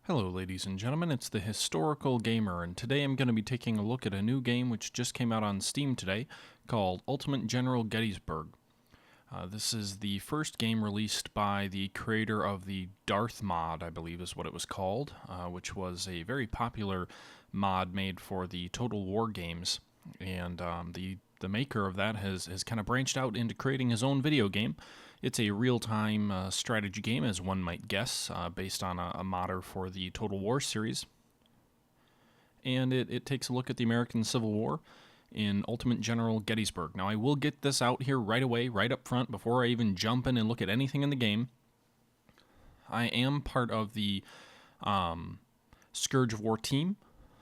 Hello ladies and gentlemen, it's the Historical Gamer, and today I'm going to be taking a look at a new game which just came out on Steam today called Ultimate General Gettysburg. This is the first game released by the creator of the Darth Mod, I believe is what it was called, which was a very popular mod made for the Total War games, and the maker of that has kind of branched out into creating his own video game. It's a real-time strategy game, as one might guess, based on a modder for the Total War series. And it takes a look at the American Civil War in Ultimate General Gettysburg. Now, I will get this out here right away, right up front, before I even jump in and look at anything in the game. I am part of the Scourge of War team,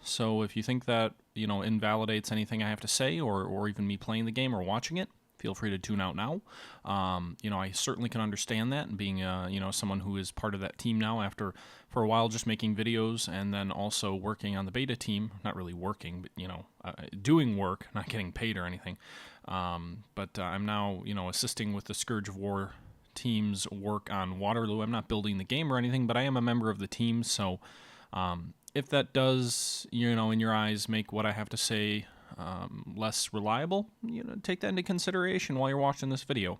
so if you think that, invalidates anything I have to say, or even me playing the game or watching it, feel free to tune out now. I certainly can understand that, and being, someone who is part of that team now after, for a while, just making videos and then also working on the beta team. Not really working, but, doing work, not getting paid or anything. But I'm now, assisting with the Scourge of War team's work on Waterloo. I'm not building the game or anything, but I am a member of the team, so if that does, in your eyes, make what I have to say less reliable, take that into consideration while you're watching this video.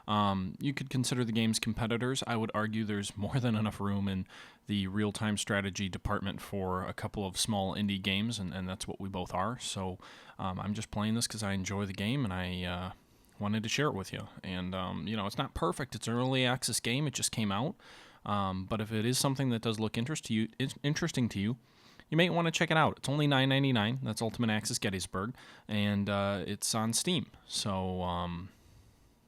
You could consider the game's competitors. I would argue there's more than enough room in the real-time strategy department for a couple of small indie games, and that's what we both are. So I'm just playing this because I enjoy the game, and I wanted to share it with you. And, it's not perfect. It's an early access game. It just came out. But if it is something that does look interesting to you, you may want to check it out. It's only $9.99. That's Ultimate Access Gettysburg, and it's on Steam. So,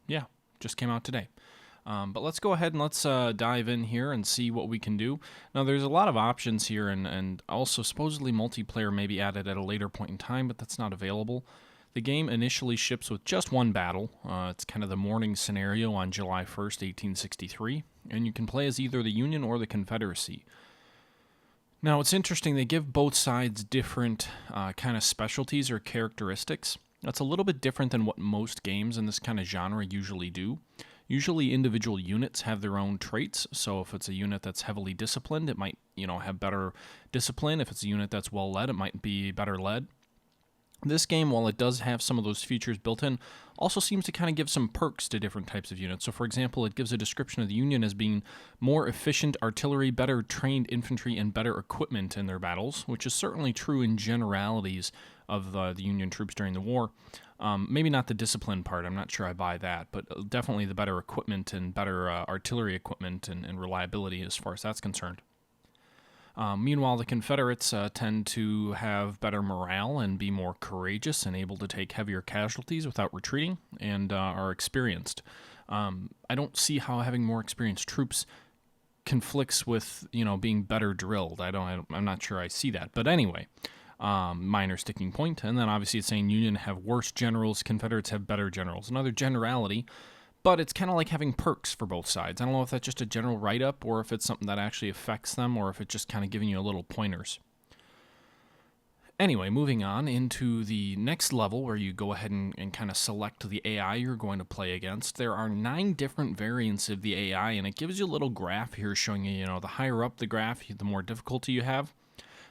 yeah, just came out today. But let's go ahead and let's dive in here and see what we can do. Now, there's a lot of options here, and also supposedly multiplayer may be added at a later point in time, but that's not available. The game initially ships with just one battle. It's kind of the morning scenario on July 1st, 1863, and you can play as either the Union or the Confederacy. Now, it's interesting, they give both sides different kind of specialties or characteristics. That's a little bit different than what most games in this kind of genre usually do. Usually, individual units have their own traits, so if it's a unit that's heavily disciplined, it might, have better discipline. If it's a unit that's well-led, it might be better led. This game, while it does have some of those features built in, also seems to kind of give some perks to different types of units. So, for example, it gives a description of the Union as being more efficient artillery, better trained infantry, and better equipment in their battles, which is certainly true in generalities of the Union troops during the war. Maybe not the discipline part, I'm not sure I buy that, but definitely the better equipment and better artillery equipment and reliability as far as that's concerned. Meanwhile, the Confederates tend to have better morale and be more courageous and able to take heavier casualties without retreating, and are experienced. I don't see how having more experienced troops conflicts with, being better drilled. I'm not sure I see that. But anyway, minor sticking point. And then obviously it's saying Union have worse generals, Confederates have better generals. Another generality. But it's kind of like having perks for both sides. I don't know if that's just a general write-up or if it's something that actually affects them or if it's just kind of giving you a little pointers. Anyway, moving on into the next level where you go ahead and kind of select the AI you're going to play against. There are 9 different variants of the AI, and it gives you a little graph here showing you, the higher up the graph, the more difficulty you have.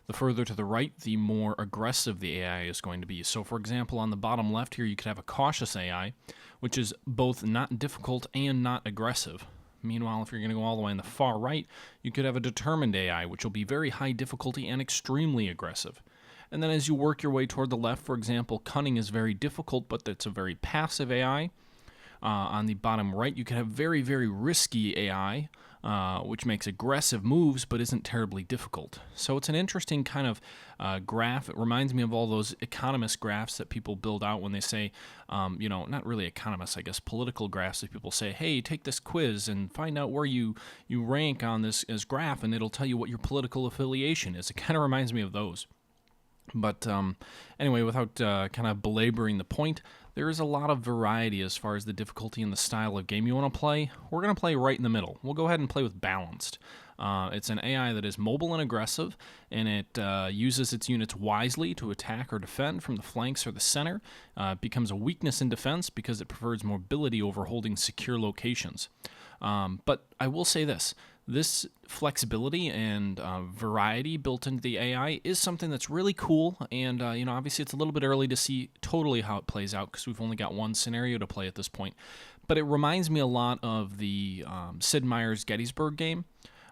The further to the right, the more aggressive the AI is going to be. So, for example, on the bottom left here, you could have a cautious AI, which is both not difficult and not aggressive. Meanwhile, if you're going to go all the way on the far right, you could have a determined AI, which will be very high difficulty and extremely aggressive. And then as you work your way toward the left, for example, cunning is very difficult, but it's a very passive AI. On the bottom right, you could have very, very risky AI, which makes aggressive moves but isn't terribly difficult. So it's an interesting kind of graph. It reminds me of all those economist graphs that people build out when they say, not really economists, I guess, political graphs that people say, hey, take this quiz and find out where you rank on this as graph, and it'll tell you what your political affiliation is. It kind of reminds me of those. But anyway, without kind of belaboring the point, there is a lot of variety as far as the difficulty and the style of game you want to play. We're going to play right in the middle. We'll go ahead and play with Balanced. It's an AI that is mobile and aggressive, and it uses its units wisely to attack or defend from the flanks or the center. It becomes a weakness in defense because it prefers mobility over holding secure locations. But I will say this. This flexibility and variety built into the AI is something that's really cool, and obviously it's a little bit early to see totally how it plays out because we've only got one scenario to play at this point. But it reminds me a lot of the Sid Meier's Gettysburg game,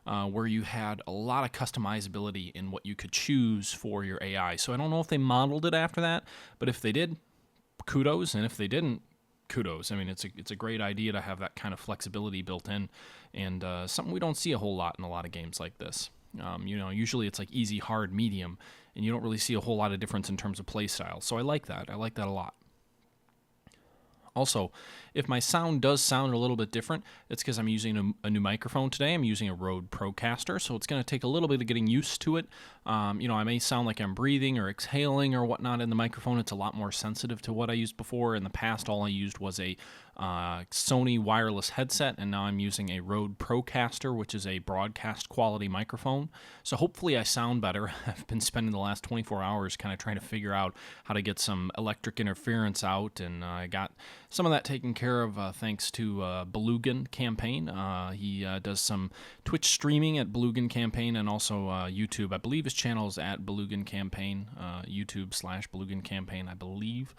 where you had a lot of customizability in what you could choose for your AI. So I don't know if they modeled it after that, but if they did, kudos, and if they didn't, kudos. I mean, it's a great idea to have that kind of flexibility built in, and something we don't see a whole lot in a lot of games like this. Usually it's like easy, hard, medium, and you don't really see a whole lot of difference in terms of play style. So I like that. I like that a lot. Also, if my sound does sound a little bit different, it's because I'm using a new microphone today. I'm using a Rode Procaster, so it's going to take a little bit of getting used to it. I may sound like I'm breathing or exhaling or whatnot in the microphone. It's a lot more sensitive to what I used before. In the past, all I used was a Sony wireless headset, and now I'm using a Rode Procaster, which is a broadcast quality microphone. So hopefully I sound better. I've been spending the last 24 hours kind of trying to figure out how to get some electric interference out, and I got some of that taken care of thanks to Belugan Campaign. He does some Twitch streaming at Belugan Campaign and also YouTube. I believe his channel is at Belugan Campaign, YouTube/Belugan Campaign, I believe.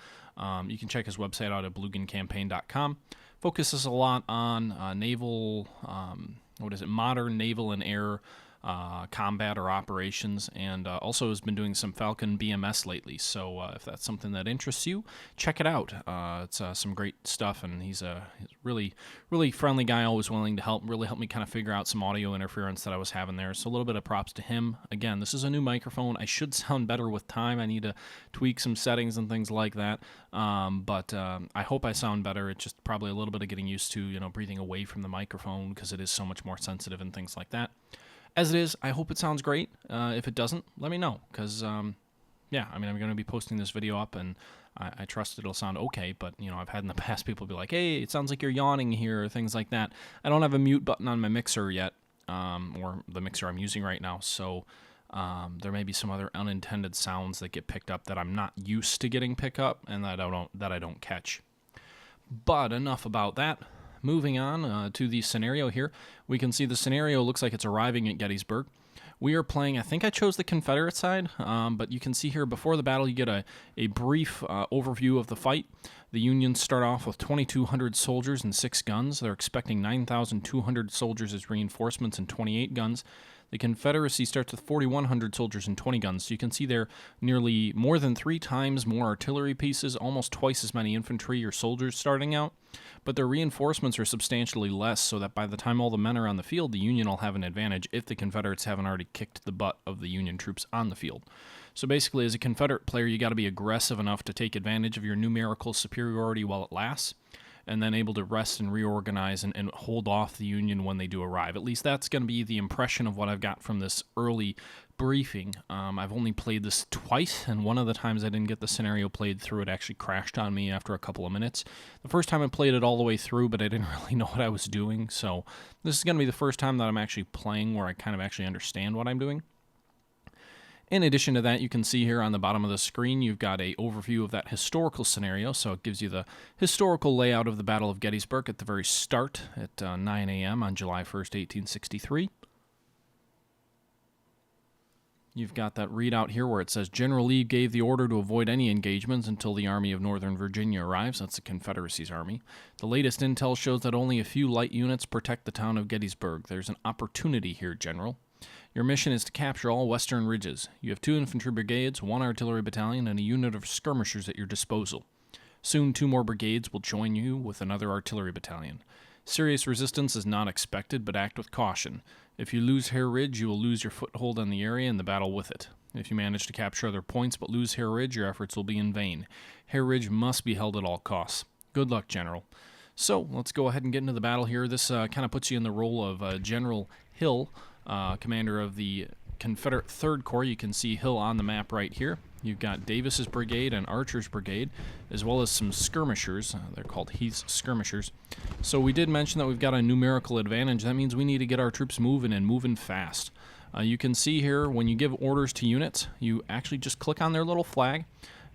You can check his website out at belugancampaign.com. Focuses a lot on naval, modern naval and air combat or operations, and also has been doing some Falcon BMS lately. So if that's something that interests you, check it out. It's some great stuff, and he's a really, really friendly guy, always willing to help. Really helped me kind of figure out some audio interference that I was having there. So a little bit of props to him. Again, this is a new microphone. I should sound better with time. I need to tweak some settings and things like that. But I hope I sound better. It's just probably a little bit of getting used to, breathing away from the microphone because it is so much more sensitive and things like that. As it is, I hope it sounds great. If it doesn't, let me know, because, I'm going to be posting this video up, and I trust it'll sound okay, but, I've had in the past people be like, hey, it sounds like you're yawning here, or things like that. I don't have a mute button on my mixer yet, or the mixer I'm using right now, so there may be some other unintended sounds that get picked up that I'm not used to getting picked up, and that I don't catch. But enough about that. Moving on to the scenario here, we can see the scenario looks like it's arriving at Gettysburg. We are playing, I think I chose the Confederate side, but you can see here before the battle you get a brief overview of the fight. The Unions start off with 2,200 soldiers and 6 guns. They're expecting 9,200 soldiers as reinforcements and 28 guns. The Confederacy starts with 4,100 soldiers and 20 guns. So you can see there nearly more than 3 times more artillery pieces, almost twice as many infantry or soldiers starting out. But their reinforcements are substantially less, so that by the time all the men are on the field, the Union will have an advantage if the Confederates haven't already kicked the butt of the Union troops on the field. So basically, as a Confederate player, you got to be aggressive enough to take advantage of your numerical superiority while it lasts, and then able to rest and reorganize and hold off the Union when they do arrive. At least that's going to be the impression of what I've got from this early briefing. I've only played this twice, and one of the times I didn't get the scenario played through, it actually crashed on me after a couple of minutes. The first time I played it all the way through, but I didn't really know what I was doing, so this is going to be the first time that I'm actually playing where I kind of actually understand what I'm doing. In addition to that, you can see here on the bottom of the screen, you've got an overview of that historical scenario. So it gives you the historical layout of the Battle of Gettysburg at the very start at 9 a.m. on July 1st, 1863. You've got that readout here where it says, General Lee gave the order to avoid any engagements until the Army of Northern Virginia arrives. That's the Confederacy's army. The latest intel shows that only a few light units protect the town of Gettysburg. There's an opportunity here, General. Your mission is to capture all western ridges. You have 2 infantry brigades, 1 artillery battalion, and a unit of skirmishers at your disposal. Soon 2 more brigades will join you with another artillery battalion. Serious resistance is not expected, but act with caution. If you lose Hare Ridge, you will lose your foothold on the area and the battle with it. If you manage to capture other points but lose Hare Ridge, your efforts will be in vain. Hare Ridge must be held at all costs. Good luck, General. So, let's go ahead and get into the battle here. This kind of puts you in the role of General Hill, commander of the Confederate 3rd Corps. You can see Hill on the map right here. You've got Davis's brigade and Archer's brigade, as well as some skirmishers. They're called Heath's skirmishers. So we did mention that we've got a numerical advantage. That means we need to get our troops moving and moving fast. You can see here when you give orders to units, you actually just click on their little flag,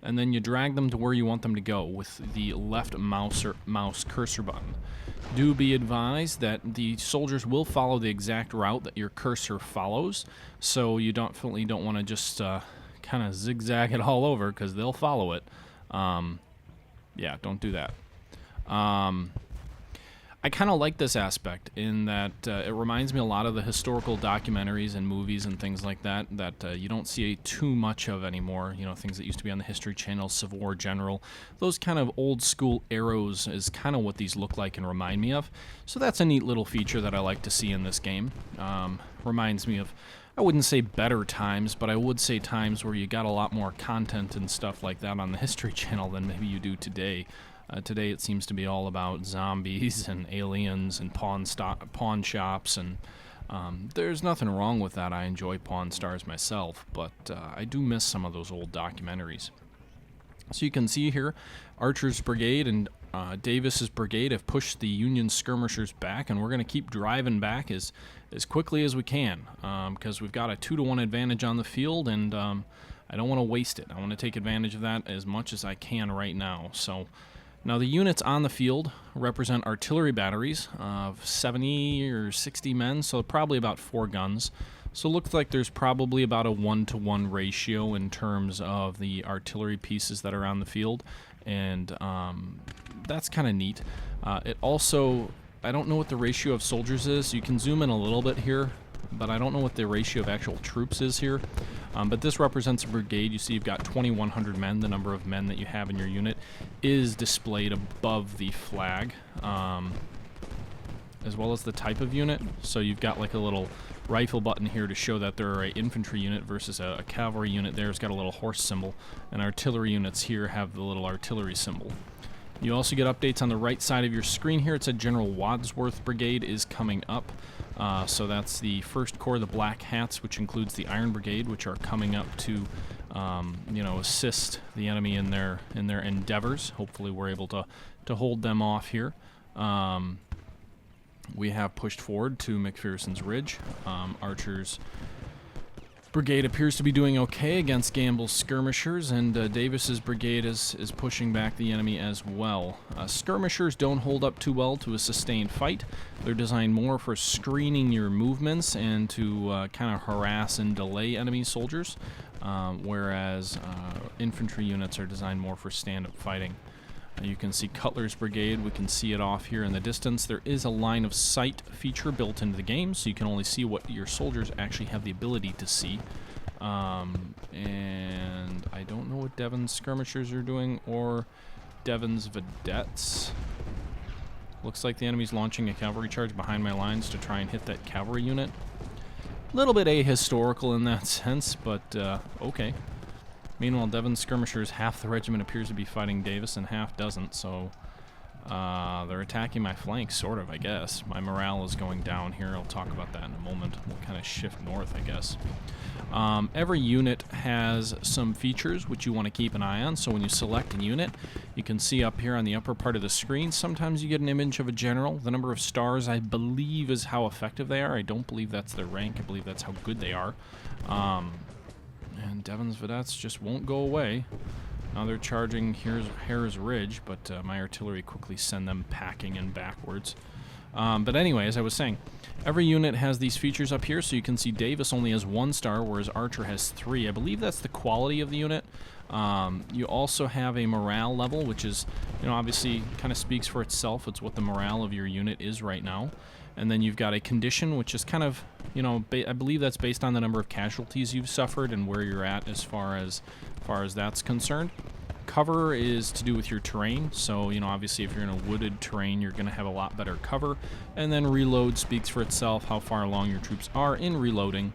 and then you drag them to where you want them to go with the left mouse cursor button. Do be advised that the soldiers will follow the exact route that your cursor follows, so you definitely don't want to just kind of zigzag it all over, because they'll follow it. Yeah, don't do that. I kind of like this aspect in that it reminds me a lot of the historical documentaries and movies and things like that you don't see too much of anymore. You know, things that used to be on the History Channel, Civil War General, those kind of old school arrows is kind of what these look like and remind me of. So that's a neat little feature that I like to see in this game. Reminds me of, I wouldn't say better times, but I would say times where you got a lot more content and stuff like that on the History Channel than maybe you do today. Today it seems to be all about zombies and aliens and pawn shops, and there's nothing wrong with that. I enjoy Pawn Stars myself, but I do miss some of those old documentaries. So you can see here, Archer's Brigade and Davis's Brigade have pushed the Union skirmishers back, and we're going to keep driving back as quickly as we can, because we've got a 2-to-1 advantage on the field, and I don't want to waste it. I want to take advantage of that as much as I can right now. So now the units on the field represent artillery batteries of 70 or 60 men, so probably about 4 guns. So it looks like there's probably about a 1-to-1 ratio in terms of the artillery pieces that are on the field, and that's kind of neat. It also, I don't know what the ratio of soldiers is. You can zoom in a little bit here, but I don't know what the ratio of actual troops is here. But this represents a brigade. You see you've got 2,100 men. The number of men that you have in your unit is displayed above the flag, as well as the type of unit. So you've got like a little rifle button here to show that they're an infantry unit versus a cavalry unit. There's got a little horse symbol, and artillery units here have the little artillery symbol. You also get updates on the right side of your screen here. It said General Wadsworth Brigade is coming up. So that's the 1st Corps, the Black Hats, which includes the Iron Brigade, which are coming up to, assist the enemy in their endeavors. Hopefully we're able to hold them off here. We have pushed forward to McPherson's Ridge. Archer's Brigade appears to be doing okay against Gamble's skirmishers, and Davis's brigade is pushing back the enemy as well. Skirmishers don't hold up too well to a sustained fight. They're designed more for screening your movements and to kind of harass and delay enemy soldiers, whereas infantry units are designed more for stand-up fighting. You can see Cutler's Brigade. We can see it off here in the distance. There is a line of sight feature built into the game, so you can only see what your soldiers actually have the ability to see. And I don't know what Devon's skirmishers are doing, or Devon's vedettes. Looks like the enemy's launching a cavalry charge behind my lines to try and hit that cavalry unit. A little bit ahistorical in that sense, but okay. Meanwhile, Devon's skirmishers, half the regiment appears to be fighting Davis and half doesn't, so they're attacking my flanks, sort of, I guess. My morale is going down here. I'll talk about that in a moment. We'll kind of shift north, I guess. Every unit has some features which you want to keep an eye on, so when you select a unit, you can see up here on the upper part of the screen, sometimes you get an image of a general. The number of stars, I believe, is how effective they are. I don't believe that's their rank. I believe that's how good they are. And Devon's vedettes just won't go away. Now they're charging Harris Ridge, but my artillery quickly send them packing and backwards. But anyway, as I was saying, every unit has these features up here, so you can see Davis only has 1 star, whereas Archer has 3. I believe that's the quality of the unit. You also have a morale level, which is, obviously kind of speaks for itself. It's what the morale of your unit is right now. And then you've got a condition, which is kind of, I believe that's based on the number of casualties you've suffered and where you're at as far as that's concerned. Cover is to do with your terrain, so, obviously if you're in a wooded terrain, you're going to have a lot better cover. And then reload speaks for itself, how far along your troops are in reloading.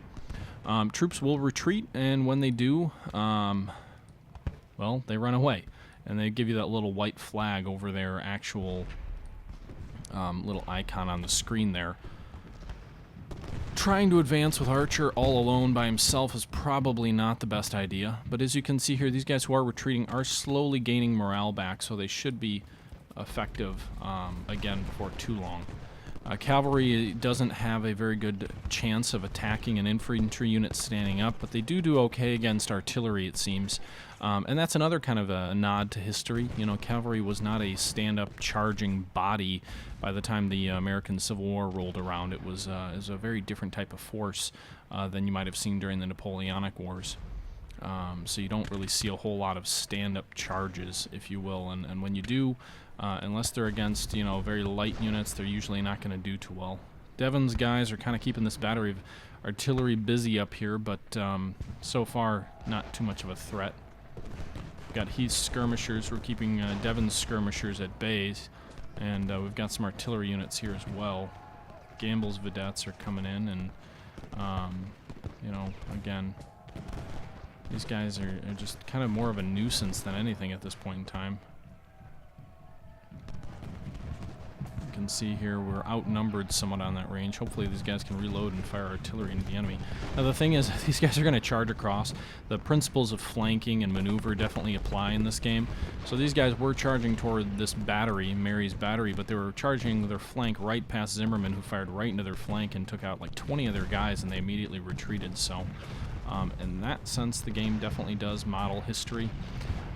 Troops will retreat, and when they do, well, they run away. And they give you that little white flag over their actual little icon on the screen there. Trying to advance with Archer all alone by himself is probably not the best idea, but as you can see here, these guys who are retreating are slowly gaining morale back, so they should be effective again before too long. Cavalry doesn't have a very good chance of attacking an infantry unit standing up, but they do okay against artillery, it seems. And that's another kind of a nod to history. You know, cavalry was not a stand-up charging body by the time the American Civil War rolled around. It was a very different type of force than you might have seen during the Napoleonic Wars. So you don't really see a whole lot of stand-up charges, if you will, and when you do, unless they're against, you know, very light units, they're usually not going to do too well. Devon's guys are kind of keeping this battery of artillery busy up here, but so far, not too much of a threat. We've got Heath's skirmishers. We're keeping Devon's skirmishers at bay, and we've got some artillery units here as well. Gamble's vedettes are coming in, and, you know, again, these guys are just kind of more of a nuisance than anything at this point in time. You can see here we're outnumbered somewhat on that range. Hopefully these guys can reload and fire artillery into the enemy. Now the thing is, these guys are going to charge across. The principles of flanking and maneuver definitely apply in this game. So these guys were charging toward this battery, Mary's battery, but they were charging their flank right past Zimmerman, who fired right into their flank and took out like 20 of their guys, and they immediately retreated. So in that sense, the game definitely does model history.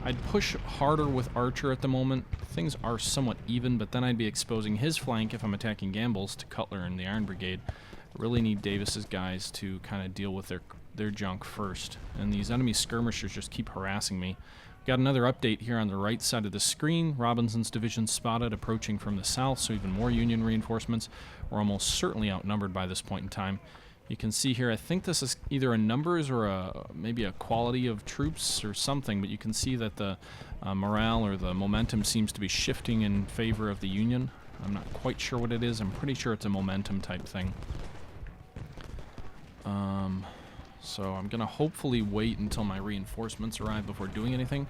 I'd push harder with Archer at the moment. Things are somewhat even, but then I'd be exposing his flank if I'm attacking Gamble's to Cutler and the Iron Brigade. I really need Davis's guys to kind of deal with their junk first. And these enemy skirmishers just keep harassing me. Got another update here on the right side of the screen. Robinson's division spotted approaching from the south, so even more Union reinforcements. We're almost certainly outnumbered by this point in time. You can see here, I think this is either a numbers or maybe a quality of troops or something, but you can see that the morale or the momentum seems to be shifting in favor of the Union. I'm not quite sure what it is. I'm pretty sure it's a momentum type thing. So I'm going to hopefully wait until my reinforcements arrive before doing anything.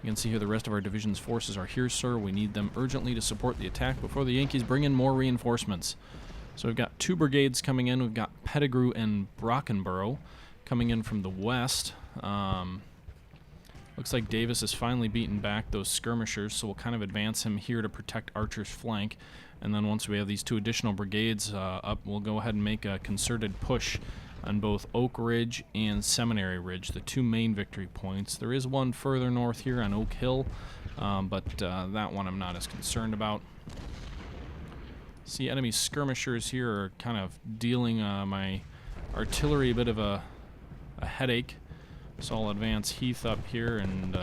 You can see here the rest of our division's forces are here, sir. We need them urgently to support the attack before the Yankees bring in more reinforcements. So we've got 2 brigades coming in. We've got Pettigrew and Brockenborough coming in from the west. Looks like Davis has finally beaten back those skirmishers, so we'll kind of advance him here to protect Archer's flank. And then once we have these 2 additional brigades up, we'll go ahead and make a concerted push on both Oak Ridge and Seminary Ridge, the 2 main victory points. There is one further north here on Oak Hill, but that one I'm not as concerned about. See, enemy skirmishers here are kind of dealing my artillery a bit of a headache. So I'll advance Heath up here and,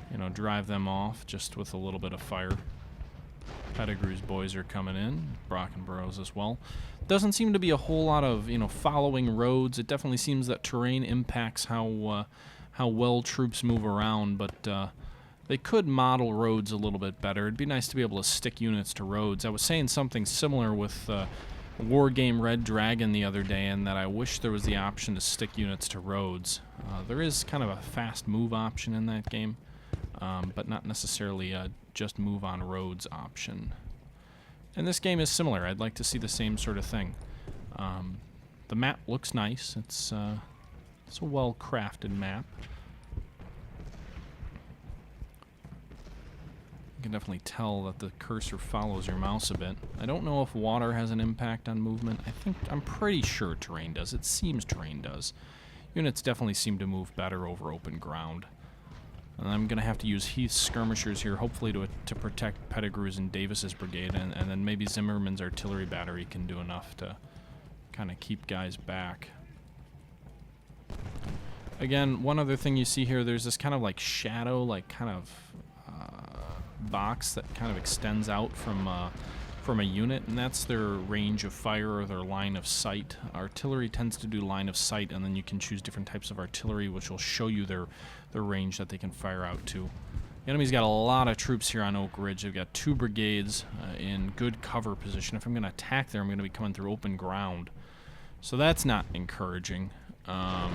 you know, drive them off just with a little bit of fire. Pettigrew's boys are coming in, Brockenborough's as well. Doesn't seem to be a whole lot of, you know, following roads. It definitely seems that terrain impacts how well troops move around, but they could model roads a little bit better. It'd be nice to be able to stick units to roads. I was saying something similar with War Game Red Dragon the other day, and that I wish there was the option to stick units to roads. There is kind of a fast move option in that game, but not necessarily a just move on roads option. And this game is similar. I'd like to see the same sort of thing. The map looks nice. It's a well-crafted map. You can definitely tell that the cursor follows your mouse a bit. I don't know if water has an impact on movement. I'm pretty sure terrain does. It seems terrain does. Units definitely seem to move better over open ground. And I'm going to have to use Heath's skirmishers here, hopefully to protect Pettigrew's and Davis's brigade, and then maybe Zimmerman's artillery battery can do enough to kind of keep guys back. Again, one other thing you see here, there's this kind of like shadow, like kind of box that kind of extends out from a unit, and that's their range of fire or their line of sight. Artillery tends to do line of sight, and then you can choose different types of artillery which will show you their range that they can fire out to. The enemy's got a lot of troops here on Oak Ridge. They've got 2 brigades in good cover position. If I'm going to attack there, I'm going to be coming through open ground. So that's not encouraging. I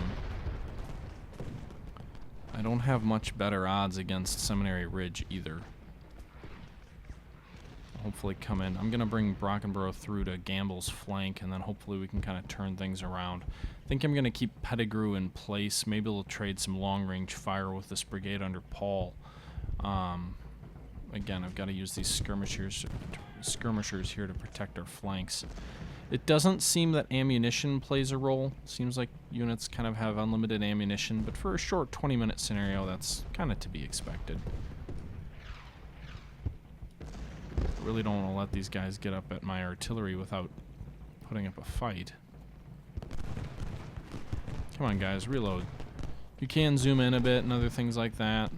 don't have much better odds against Seminary Ridge either. Hopefully come in. I'm going to bring Brockenborough through to Gamble's flank, and then hopefully we can kind of turn things around. I think I'm going to keep Pettigrew in place. Maybe we'll trade some long-range fire with this brigade under Paul. again, I've got to use these skirmishers here to protect our flanks. It doesn't seem that ammunition plays a role. Seems like units kind of have unlimited ammunition, but for a short 20-minute scenario, that's kind of to be expected. I really don't want to let these guys get up at my artillery without putting up a fight. Come on, guys, reload. You can zoom in a bit and other things like that.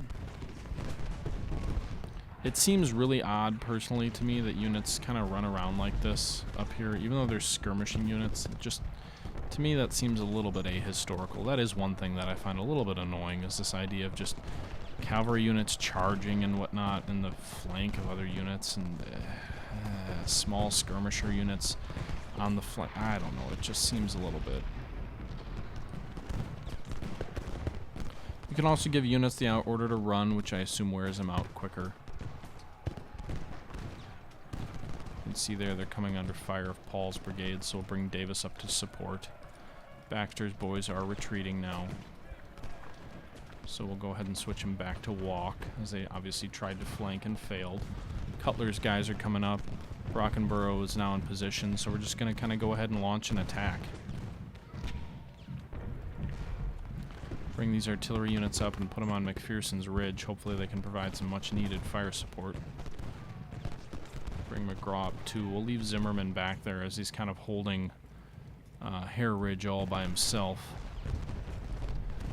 It seems really odd, personally, to me that units kind of run around like this up here, even though they're skirmishing units. Just, to me, that seems a little bit ahistorical. That is one thing that I find a little bit annoying, is this idea of just cavalry units charging and whatnot in the flank of other units, and small skirmisher units on the flank. I don't know, it just seems a little bit. You can also give units the order to run, which I assume wears them out quicker. You can see there they're coming under fire of Paul's brigade, so we'll bring Davis up to support. Baxter's boys are retreating now, so we'll go ahead and switch them back to walk, as they obviously tried to flank and failed. Cutler's guys are coming up. Brockenborough is now in position, so we're just going to kind of go ahead and launch an attack. Bring these artillery units up and put them on McPherson's Ridge. Hopefully they can provide some much-needed fire support. Bring McGraw up too. We'll leave Zimmerman back there as he's kind of holding Hare Ridge all by himself.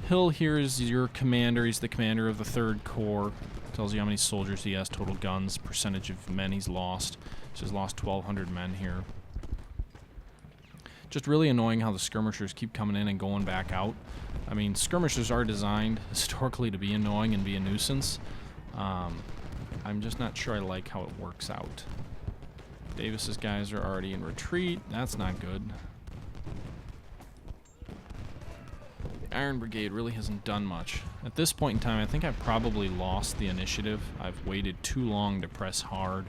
Hill here is your commander. He's the commander of the 3rd Corps. Tells you how many soldiers he has, total guns, percentage of men he's lost. So he's lost 1,200 men here. Just really annoying how the skirmishers keep coming in and going back out. I mean, skirmishers are designed historically to be annoying and be a nuisance. I'm just not sure I like how it works out. Davis's guys are already in retreat. That's not good. The Iron Brigade really hasn't done much. At this point in time, I think I've probably lost the initiative. I've waited too long to press hard,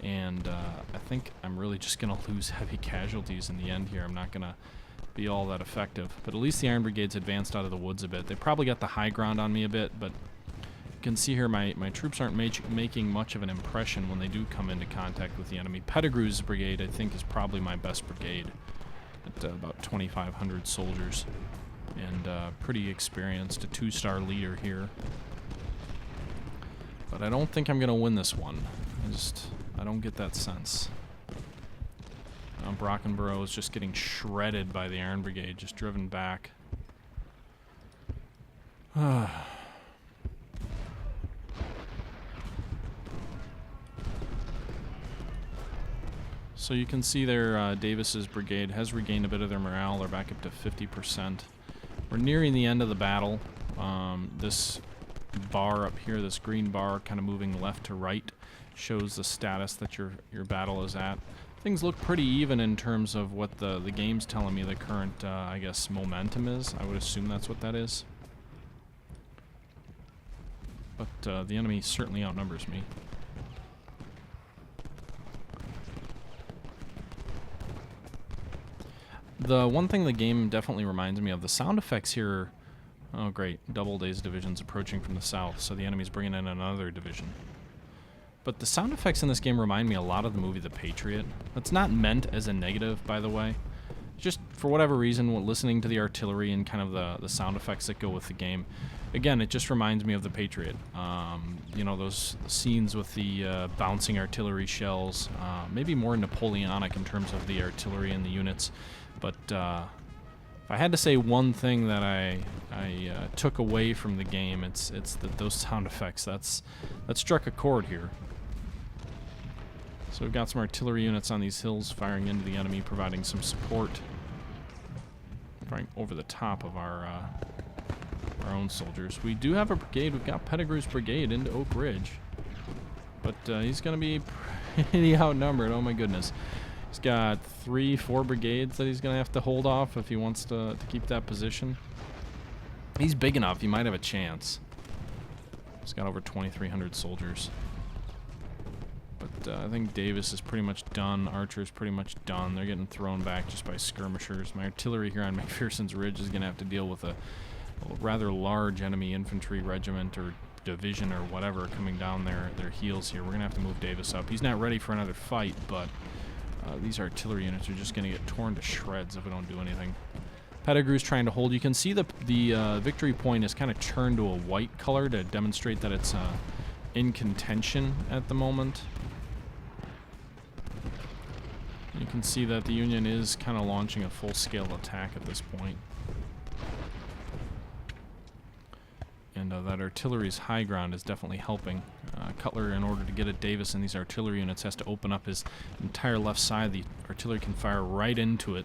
and I think I'm really just going to lose heavy casualties in the end here. I'm not going to be all that effective. But at least the Iron Brigade's advanced out of the woods a bit. They probably got the high ground on me a bit, but you can see here my troops aren't making much of an impression when they do come into contact with the enemy. Pettigrew's brigade, I think, is probably my best brigade at about 2,500 soldiers. And pretty experienced, a 2-star leader here. But I don't think I'm going to win this one. I don't get that sense. Brockenborough is just getting shredded by the Iron Brigade, just driven back. So you can see there, Davis's brigade has regained a bit of their morale. They're back up to 50%. We're nearing the end of the battle. This bar up here, this green bar, kind of moving left to right, shows the status that your battle is at. Things look pretty even in terms of what the game's telling me the current, I guess, momentum is. I would assume that's what that is. But the enemy certainly outnumbers me. The one thing the game definitely reminds me of, the sound effects here. Oh great, Doubleday's division's approaching from the south, so the enemy's bringing in another division. But the sound effects in this game remind me a lot of the movie The Patriot. That's not meant as a negative, by the way. Just for whatever reason, listening to the artillery and kind of the sound effects that go with the game, again, it just reminds me of The Patriot. You know, those scenes with the bouncing artillery shells, maybe more Napoleonic in terms of the artillery and the units. But if I had to say one thing that I took away from the game, it's that those sound effects, that struck a chord here. So we've got some artillery units on these hills firing into the enemy, providing some support, firing over the top of our own soldiers. We do have a brigade. We've got Pettigrew's brigade into Oak Ridge, but he's going to be pretty outnumbered. Oh my goodness. He's got 3-4 brigades that he's going to have to hold off if he wants to keep that position. He's big enough. He might have a chance. He's got over 2,300 soldiers. But I think Davis is pretty much done. Archer's pretty much done. They're getting thrown back just by skirmishers. My artillery here on McPherson's Ridge is going to have to deal with a rather large enemy infantry regiment or division or whatever coming down their heels here. We're going to have to move Davis up. He's not ready for another fight, but these artillery units are just going to get torn to shreds if we don't do anything. Pettigrew's trying to hold. You can see the victory point is kind of turned to a white color to demonstrate that it's in contention at the moment. You can see that the Union is kind of launching a full-scale attack at this point. And that artillery's high ground is definitely helping. Cutler, in order to get at Davis and these artillery units, has to open up his entire left side. The artillery can fire right into it,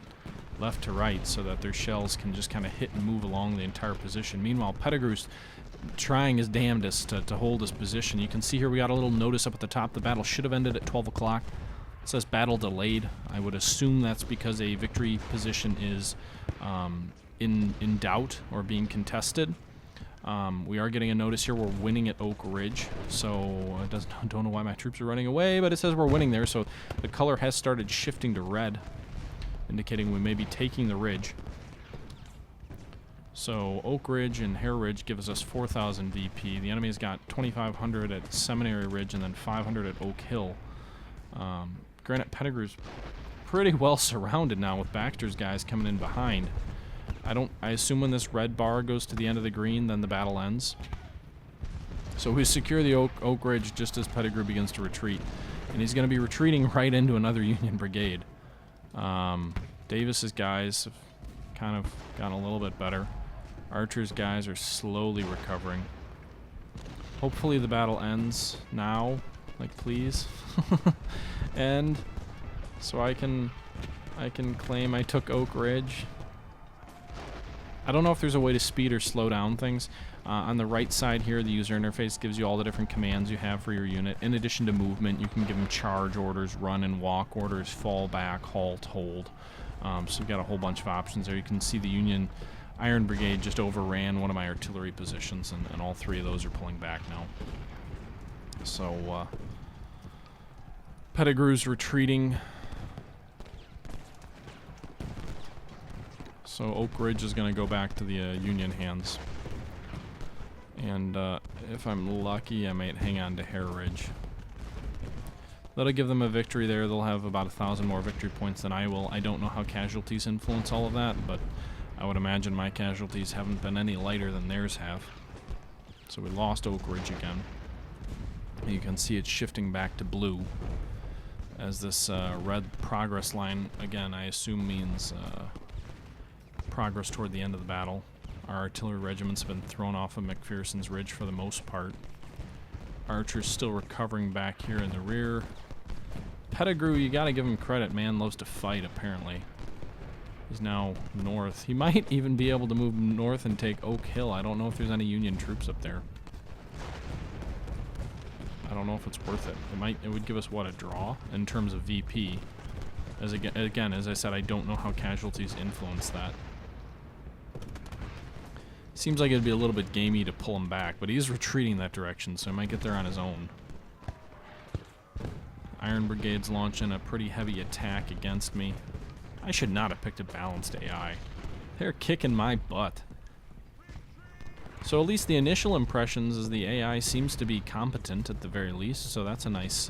left to right, so that their shells can just kind of hit and move along the entire position. Meanwhile, Pettigrew's trying his damnedest to hold his position. You can see here we got a little notice up at the top. The battle should have ended at 12 o'clock. It says battle delayed. I would assume that's because a victory position is in doubt or being contested. We are getting a notice here. We're winning at Oak Ridge, so I don't know why my troops are running away, but it says we're winning there, so the color has started shifting to red, indicating we may be taking the ridge. So Oak Ridge and Hare Ridge gives us 4,000 VP. The enemy's got 2,500 at Seminary Ridge and then 500 at Oak Hill. Granted, Pettigrew's pretty well surrounded now with Baxter's guys coming in behind. I assume when this red bar goes to the end of the green, then the battle ends. So we secure the Oak Ridge just as Pettigrew begins to retreat. And he's going to be retreating right into another Union brigade. Davis's guys have kind of gotten a little bit better. Archer's guys are slowly recovering. Hopefully the battle ends now. Like, please. And so I can claim I took Oak Ridge. I don't know if there's a way to speed or slow down things. On the right side here, the user interface gives you all the different commands you have for your unit. In addition to movement, you can give them charge orders, run and walk orders, fall back, halt, hold. So you've got a whole bunch of options there. You can see the Union Iron Brigade just overran one of my artillery positions, and all three of those are pulling back now. So Pettigrew's retreating. So Oak Ridge is going to go back to the Union hands. And if I'm lucky, I might hang on to Hare Ridge. That'll give them a victory there. They'll have about 1,000 more victory points than I will. I don't know how casualties influence all of that, but I would imagine my casualties haven't been any lighter than theirs have. So we lost Oak Ridge again. You can see it's shifting back to blue as this red progress line, again, I assume means progress toward the end of the battle. Our artillery regiments have been thrown off of McPherson's Ridge for the most part. Archer's still recovering back here in the rear. Pettigrew, you gotta give him credit, man loves to fight apparently. He's now north. He might even be able to move north and take Oak Hill. I don't know if there's any Union troops up there. I don't know if it's worth it. It would give us, what, a draw in terms of VP. Again, as I said, I don't know how casualties influence that. Seems like it'd be a little bit gamey to pull him back, but he's retreating that direction, so he might get there on his own. Iron Brigade's launching a pretty heavy attack against me. I should not have picked a balanced AI. They're kicking my butt. So at least the initial impressions is the AI seems to be competent at the very least, so that's a nice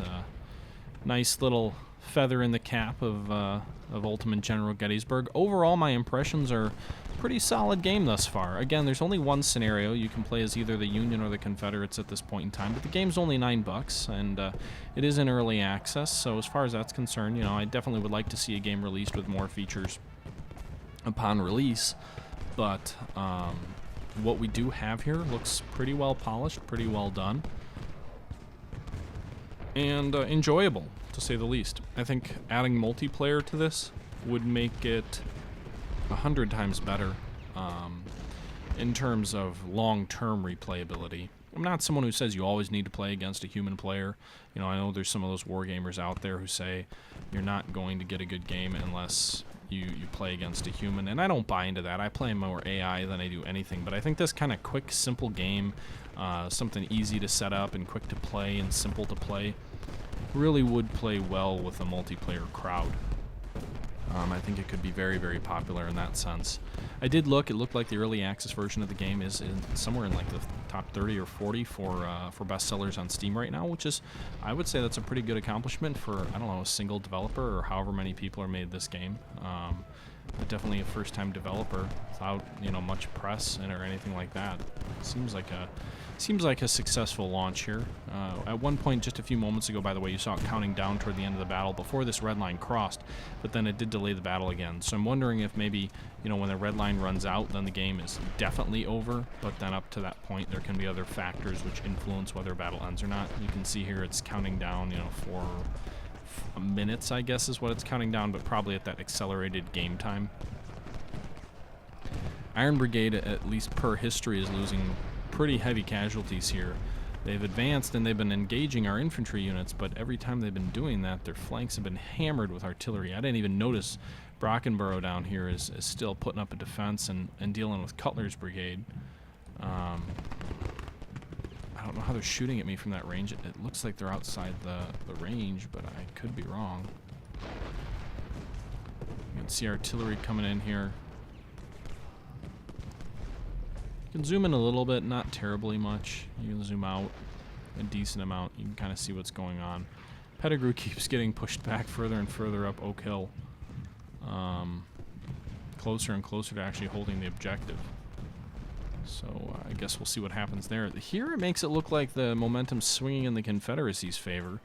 little feather in the cap of Ultimate General Gettysburg. Overall, my impressions are pretty solid game thus far. Again, there's only one scenario. You can play as either the Union or the Confederates at this point in time, but the game's only $9, and it is in early access, so as far as that's concerned, you know, I definitely would like to see a game released with more features upon release, but what we do have here looks pretty well polished, pretty well done, and enjoyable, to say the least. I think adding multiplayer to this would make it 100 times better in terms of long-term replayability. I'm not someone who says you always need to play against a human player. You know, I know there's some of those wargamers out there who say you're not going to get a good game unless you play against a human, and I don't buy into that. I play more AI than I do anything, but I think this kind of quick, simple game, something easy to set up and quick to play and simple to play, really would play well with a multiplayer crowd. I think it could be very, very popular in that sense. I did look; it looked like the early access version of the game is somewhere in like the top 30 or 40 for bestsellers on Steam right now, which is, I would say, that's a pretty good accomplishment for, I don't know, a single developer or however many people are made this game. But definitely a first-time developer without much press or anything like that. Seems like a successful launch here. At one point, just a few moments ago, by the way, you saw it counting down toward the end of the battle before this red line crossed, but then it did delay the battle again. So I'm wondering if maybe when the red line runs out, then the game is definitely over. But then up to that point, there can be other factors which influence whether a battle ends or not. You can see here it's counting down, for minutes, I guess, is what it's counting down, but probably at that accelerated game time. Iron Brigade, at least per history, is losing pretty heavy casualties here. They've advanced and they've been engaging our infantry units, but every time they've been doing that, their flanks have been hammered with artillery. I didn't even notice Brockenborough down here is still putting up a defense and dealing with Cutler's Brigade. I don't know how they're shooting at me from that range. It looks like they're outside the range, but I could be wrong. You can see artillery coming in here. You can zoom in a little bit, not terribly much. You can zoom out a decent amount. You can kind of see what's going on. Pettigrew keeps getting pushed back further and further up Oak Hill. Closer and closer to actually holding the objective. So I guess we'll see what happens there. Here it makes it look like the momentum's swinging in the Confederacy's favor.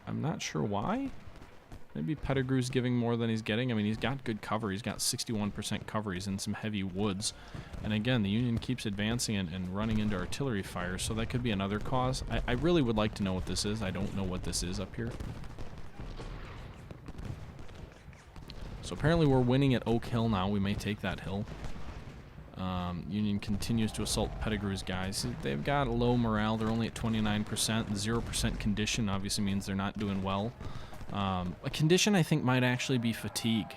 I'm not sure why. Maybe Pettigrew's giving more than he's getting. I mean, he's got good cover. He's got 61% cover. He's in some heavy woods. And again, the Union keeps advancing and running into artillery fire, so that could be another cause. I really would like to know what this is. I don't know what this is up here. So apparently we're winning at Oak Hill now. We may take that hill. Union continues to assault Pettigrew's guys. They've got a low morale. They're only at 29%. 0% condition obviously means they're not doing well. A condition I think might actually be fatigue,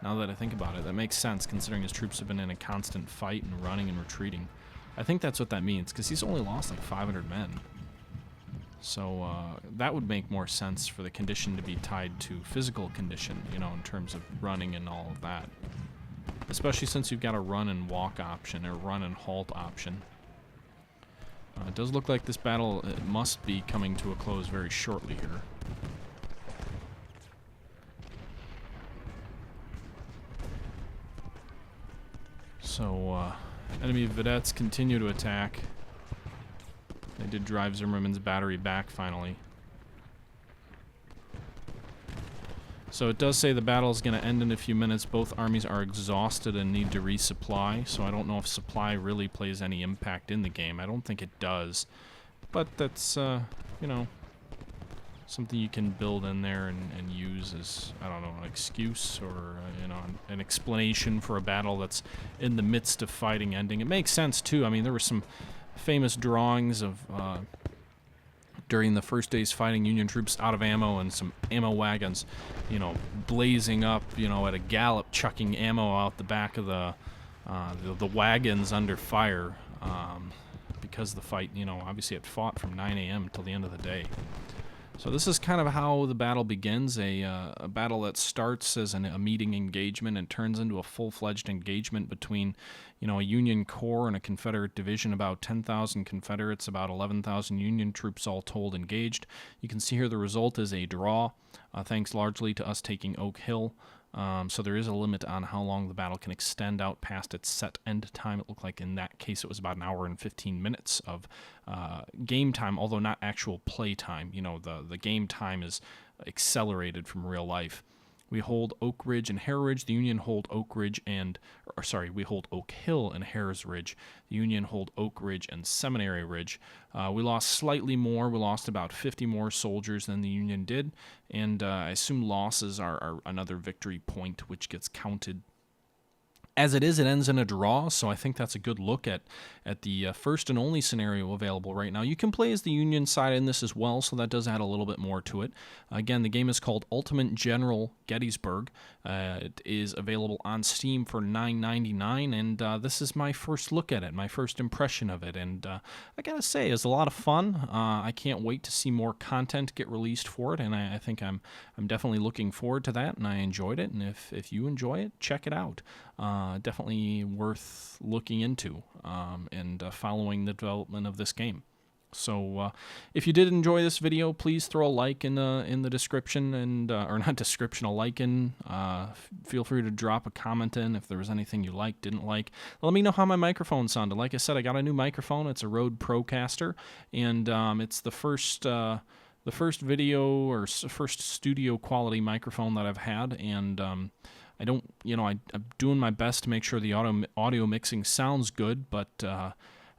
now that I think about it. That makes sense considering his troops have been in a constant fight and running and retreating. I think that's what that means, because he's only lost like 500 men. So that would make more sense for the condition to be tied to physical condition, in terms of running and all of that. Especially since you've got a run and walk option, or run and halt option. It does look like this battle must be coming to a close very shortly here. So, enemy vedettes continue to attack. They did drive Zimmerman's battery back finally. So it does say the battle is going to end in a few minutes. Both armies are exhausted and need to resupply, so I don't know if supply really plays any impact in the game. I don't think it does. But that's, something you can build in there and use as, I don't know, an excuse or, an explanation for a battle that's in the midst of fighting ending. It makes sense, too. I mean, there were some famous drawings of, during the first day's fighting, Union troops out of ammo and some ammo wagons, blazing up, at a gallop, chucking ammo out the back of the wagons under fire, because the fight, obviously it fought from 9 a.m. till the end of the day. So this is kind of how the battle begins, a battle that starts as a meeting engagement and turns into a full-fledged engagement between, a Union corps and a Confederate division, about 10,000 Confederates, about 11,000 Union troops all told engaged. You can see here the result is a draw, thanks largely to us taking Oak Hill. So there is a limit on how long the battle can extend out past its set end time. It looked like in that case it was about an hour and 15 minutes of game time, although not actual play time. The game time is accelerated from real life. We hold Oak Ridge and Hare Ridge. The Union hold Oak Ridge we hold Oak Hill and Hare's Ridge. The Union hold Oak Ridge and Seminary Ridge. We lost slightly more. We lost about 50 more soldiers than the Union did, and I assume losses are another victory point which gets counted As it is, it ends in a draw, so I think that's a good look at the first and only scenario available right now. You can play as the Union side in this as well, so that does add a little bit more to it. Again, the game is called Ultimate General Gettysburg. It is available on Steam for $9.99, and this is my first look at it, my first impression of it, and I gotta say, it's a lot of fun. I can't wait to see more content get released for it, and I think I'm definitely looking forward to that, and I enjoyed it, and if you enjoy it, check it out. Definitely worth looking into and following the development of this game. So if you did enjoy this video, please throw a like in the description, and or not description, a like in. Feel free to drop a comment in if there was anything you liked, didn't like. Let me know how my microphone sounded. Like I said, I got a new microphone. It's a Rode Procaster, and it's the first video or first studio quality microphone that I've had, and I don't, I'm doing my best to make sure the audio mixing sounds good, but I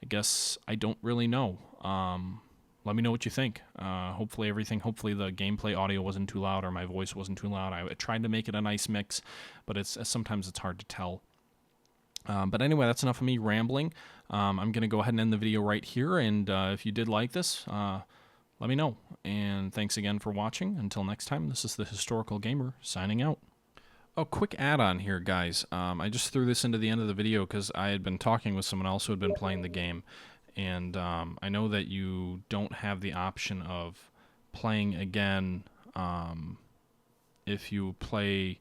guess I don't really know. Let me know what you think. Hopefully the gameplay audio wasn't too loud or my voice wasn't too loud. I tried to make it a nice mix, but sometimes it's hard to tell. But anyway, that's enough of me rambling. I'm going to go ahead and end the video right here, and if you did like this, let me know. And thanks again for watching. Until next time, this is the Historical Gamer signing out. Oh, quick add-on here, guys. I just threw this into the end of the video because I had been talking with someone else who had been playing the game, and I know that you don't have the option of playing again if you play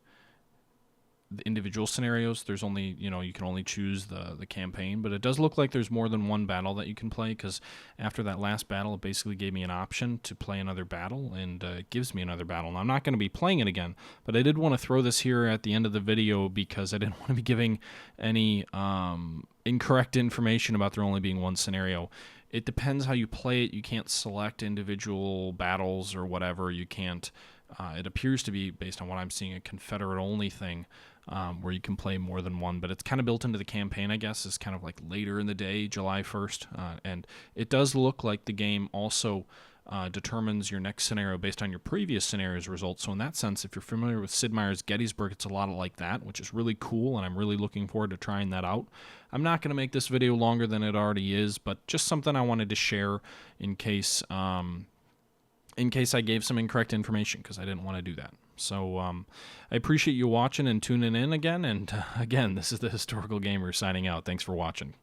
the individual scenarios. There's only, you can only choose the campaign, but it does look like there's more than one battle that you can play, because after that last battle, it basically gave me an option to play another battle, and it gives me another battle. Now, I'm not going to be playing it again, but I did want to throw this here at the end of the video because I didn't want to be giving any incorrect information about there only being one scenario. It depends how you play it. You can't select individual battles or whatever. You can't. It appears to be, based on what I'm seeing, a Confederate-only thing where you can play more than one, but it's kind of built into the campaign, I guess. It's kind of like later in the day, July 1st, and it does look like the game also determines your next scenario based on your previous scenario's results. So in that sense, if you're familiar with Sid Meier's Gettysburg, it's a lot like that, which is really cool, and I'm really looking forward to trying that out. I'm not going to make this video longer than it already is, but just something I wanted to share in case I gave some incorrect information, because I didn't want to do that. So I appreciate you watching and tuning in again, and again, this is the Historical Gamer signing out. Thanks for watching.